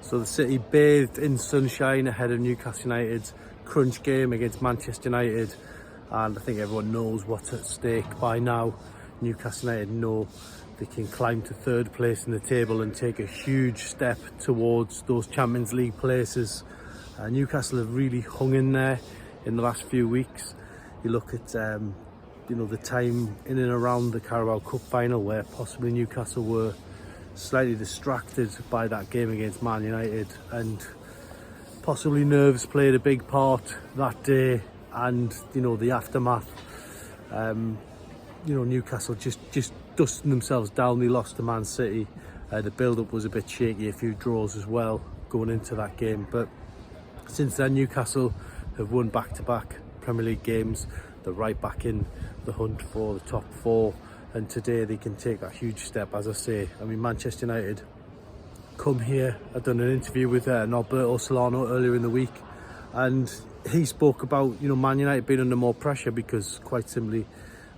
So the City bathed in sunshine ahead of Newcastle United's crunch game against Manchester United, and I think everyone knows what's at stake by now. Newcastle United know they can climb to third place in the table and take a huge step towards those Champions League places. Newcastle have really hung in there in the last few weeks. You look at the time in and around the Carabao Cup final where possibly Newcastle were slightly distracted by that game against Man United, and possibly nerves played a big part that day, and the aftermath. Newcastle just dusting themselves down. They lost to Man City. The build-up was a bit shaky, a few draws as well going into that game, but since then Newcastle have won back-to-back Premier League games. They're right back in the hunt for the top four, and today they can take that huge step. As I say, I mean, Manchester United come here. I've done an interview with Alberto Solano earlier in the week, and he spoke about Man United being under more pressure because quite simply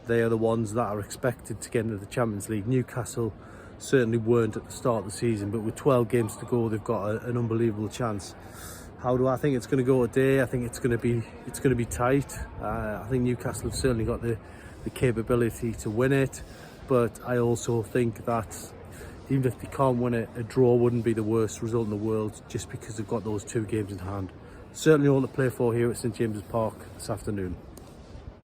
they are the ones that are expected to get into the Champions League. Newcastle certainly weren't at the start of the season, but with 12 games to go they've got an unbelievable chance. How do I think it's going to go today? I think it's going to be tight. I think Newcastle have certainly got the capability to win it, but I also think that even if they can't win it, a draw wouldn't be the worst result in the world, just because they've got those 2 games in hand. Certainly all to play for here at St James's Park this afternoon.